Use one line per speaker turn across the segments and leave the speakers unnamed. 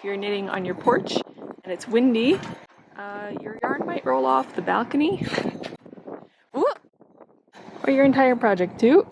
you're knitting on your porch and it's windy, your yarn might roll off the balcony. Ooh! Or your entire project too.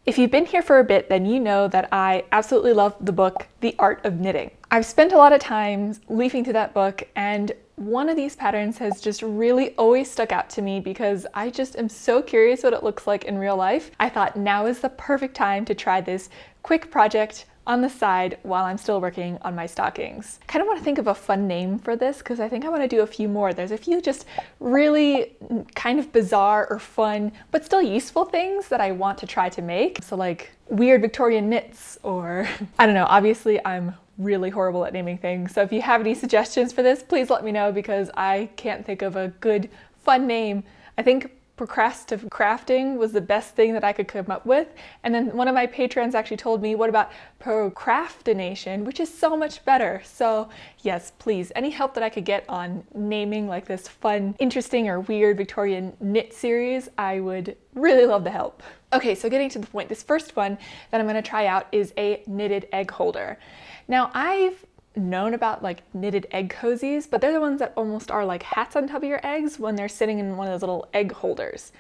If you've been here for a bit, then you know that I absolutely love the book, The Art of Knitting. I've spent a lot of time leafing through that book, and one of these patterns has just really always stuck out to me because I just am so curious what it looks like in real life. I thought now is the perfect time to try this quick project on the side while I'm still working on my stockings. I kind of want to think of a fun name for this because I think I want to do a few more. There's a few just really kind of bizarre or fun, but still useful things that I want to try to make. So like weird Victorian knits, or I don't know, obviously I'm really horrible at naming things. So if you have any suggestions for this, please let me know because I can't think of a good, fun name. I think procrastinative crafting was the best thing that I could come up with. And then one of my patrons actually told me, what about procrastination, which is so much better. So yes, please, any help that I could get on naming like this fun, interesting, or weird Victorian knit series, I would really love the help. Okay, so getting to the point, this first one that I'm gonna try out is a knitted egg holder. Now I've known about like knitted egg cozies, but they're the ones that almost are like hats on top of your eggs when they're sitting in one of those little egg holders.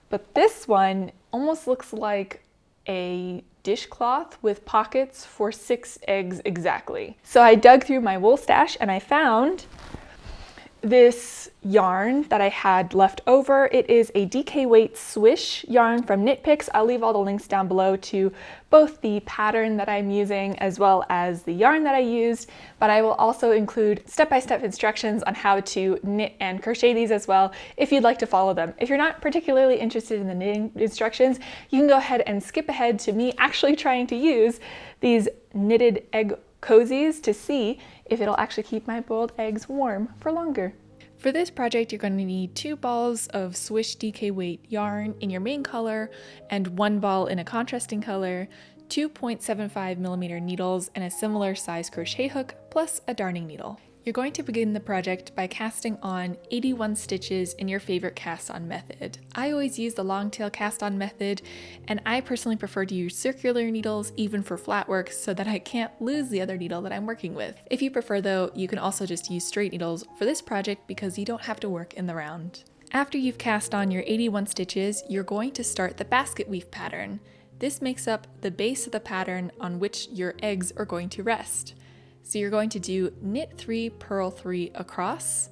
But this one almost looks like a dishcloth with pockets for 6 eggs exactly. So I dug through my wool stash and I found this yarn that I had left over. It is a DK weight swish yarn from Knit Picks. I'll leave all the links down below to both the pattern that I'm using as well as the yarn that I used, but I will also include step-by-step instructions on how to knit and crochet these as well if you'd like to follow them. If you're not particularly interested in the knitting instructions, you can go ahead and skip ahead to me actually trying to use these knitted egg cozies to see if it'll actually keep my boiled eggs warm for longer. For this project, you're going to need 2 balls of Swish DK weight yarn in your main color and 1 ball in a contrasting color, 2.75mm needles and a similar size crochet hook, plus a darning needle. You're going to begin the project by casting on 81 stitches in your favorite cast on method. I always use the long tail cast on method, and I personally prefer to use circular needles even for flat work so that I can't lose the other needle that I'm working with. If you prefer though, you can also just use straight needles for this project because you don't have to work in the round. After you've cast on your 81 stitches, you're going to start the basket weave pattern. This makes up the base of the pattern on which your eggs are going to rest. So you're going to do knit 3, purl 3 across.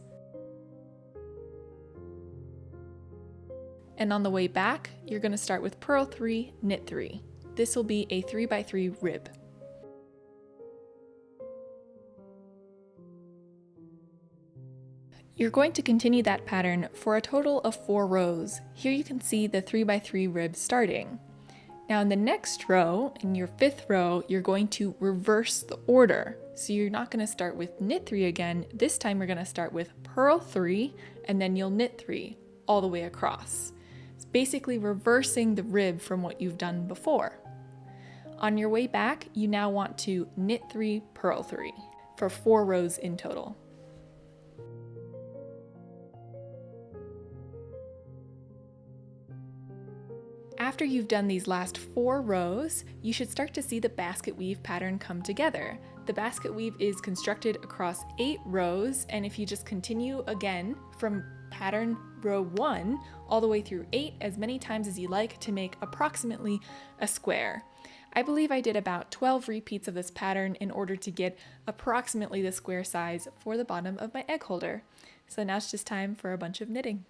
And on the way back, you're going to start with purl 3, knit 3. This will be a 3x3 rib. You're going to continue that pattern for a total of 4 rows. Here you can see the 3x3 rib starting. Now in the next row, in your 5th row, you're going to reverse the order. So you're not going to start with knit 3 again. This time you're going to start with purl 3 and then you'll knit 3 all the way across. It's basically reversing the rib from what you've done before. On your way back, you now want to knit 3, purl 3 for 4 rows in total. After you've done these last 4 rows, you should start to see the basket weave pattern come together. The basket weave is constructed across 8 rows, and if you just continue again from pattern row 1 all the way through 8 as many times as you like to make approximately a square. I believe I did about 12 repeats of this pattern in order to get approximately the square size for the bottom of my egg holder. So now it's just time for a bunch of knitting.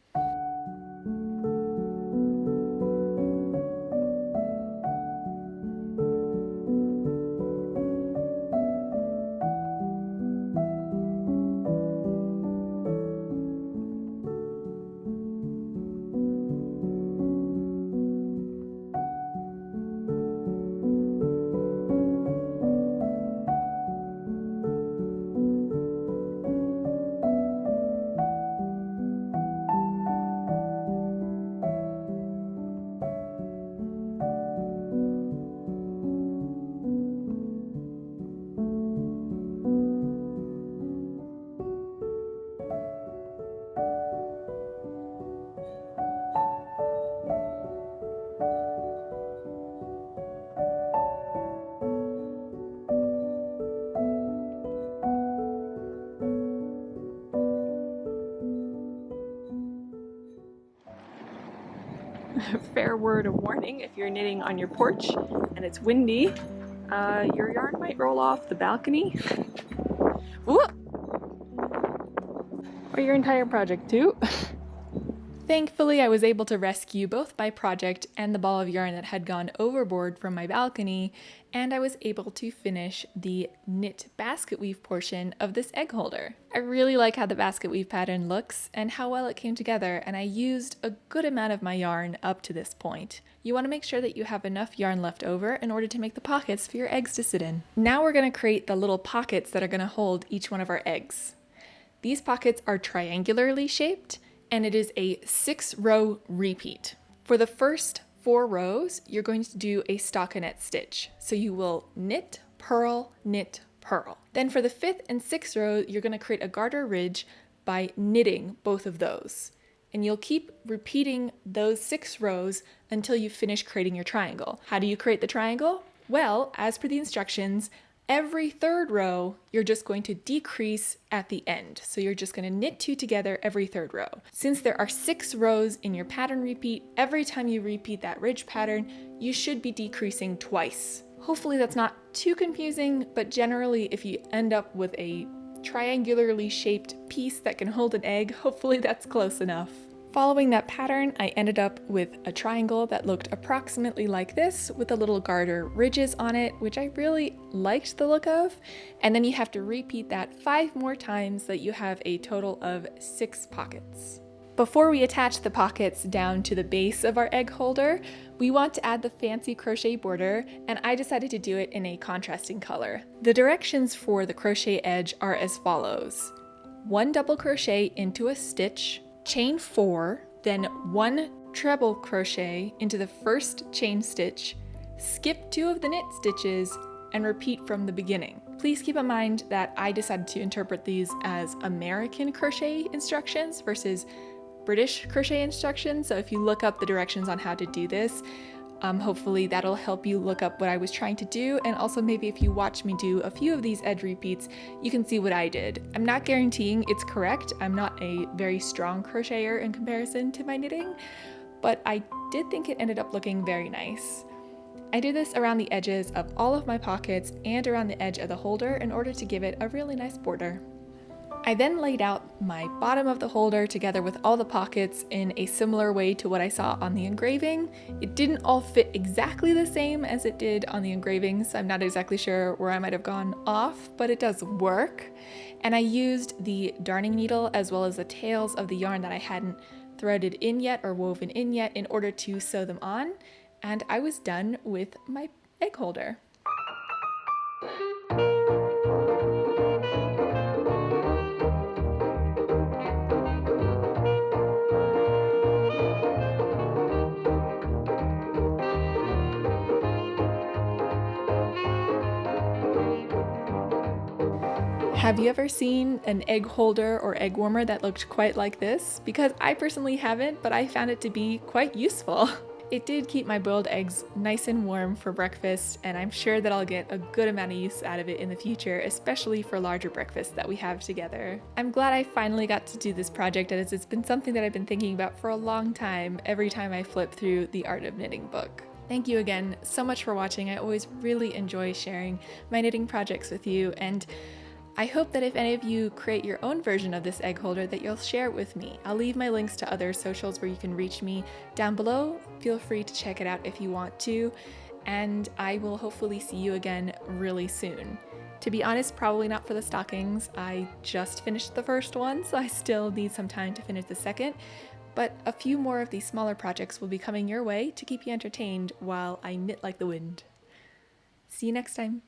fair word of warning, if you're knitting on your porch and it's windy, your yarn might roll off the balcony. Whoop! Or your entire project too. Thankfully, I was able to rescue both my project and the ball of yarn that had gone overboard from my balcony, and I was able to finish the knit basket weave portion of this egg holder. I really like how the basket weave pattern looks and how well it came together, and I used a good amount of my yarn up to this point. You want to make sure that you have enough yarn left over in order to make the pockets for your eggs to sit in. Now we're going to create the little pockets that are going to hold each one of our eggs. These pockets are triangularly shaped, and it is a 6-row repeat. For the first 4 rows, you're going to do a stockinette stitch. So you will knit, purl, knit, purl. Then for the 5th and 6th row, you're going to create a garter ridge by knitting both of those. And you'll keep repeating those 6 rows until you finish creating your triangle. How do you create the triangle? Well, as per the instructions, every 3rd row, you're just going to decrease at the end. So you're just going to knit 2 together every 3rd row. Since there are 6 rows in your pattern repeat, every time you repeat that ridge pattern, you should be decreasing twice. Hopefully that's not too confusing, but generally if you end up with a triangularly shaped piece that can hold an egg, hopefully that's close enough. Following that pattern, I ended up with a triangle that looked approximately like this with the little garter ridges on it, which I really liked the look of. And then you have to repeat that 5 more times so that you have a total of 6 pockets. Before we attach the pockets down to the base of our egg holder, we want to add the fancy crochet border, and I decided to do it in a contrasting color. The directions for the crochet edge are as follows. 1 double crochet into a stitch, chain 4, then 1 treble crochet into the first chain stitch, skip 2 of the knit stitches, and repeat from the beginning. Please keep in mind that I decided to interpret these as American crochet instructions versus British crochet instructions, so if you look up the directions on how to do this, hopefully that'll help you look up what I was trying to do, and also maybe if you watch me do a few of these edge repeats, you can see what I did. I'm not guaranteeing it's correct. I'm not a very strong crocheter in comparison to my knitting, but I did think it ended up looking very nice. I did this around the edges of all of my pockets and around the edge of the holder in order to give it a really nice border. I then laid out my bottom of the holder together with all the pockets in a similar way to what I saw on the engraving. It didn't all fit exactly the same as it did on the engraving, so I'm not exactly sure where I might have gone off, but it does work. And I used the darning needle as well as the tails of the yarn that I hadn't threaded in yet or woven in yet in order to sew them on, and I was done with my egg holder. Have you ever seen an egg holder or egg warmer that looked quite like this? Because I personally haven't, but I found it to be quite useful. It did keep my boiled eggs nice and warm for breakfast, and I'm sure that I'll get a good amount of use out of it in the future, especially for larger breakfasts that we have together. I'm glad I finally got to do this project, as it's been something that I've been thinking about for a long time every time I flip through the Art of Knitting book. Thank you again so much for watching. I always really enjoy sharing my knitting projects with you, and I hope that if any of you create your own version of this egg holder that you'll share it with me. I'll leave my links to other socials where you can reach me down below. Feel free to check it out if you want to, and I will hopefully see you again really soon. To be honest, probably not for the stockings. I just finished the first one, so I still need some time to finish the second, but a few more of these smaller projects will be coming your way to keep you entertained while I knit like the wind. See you next time.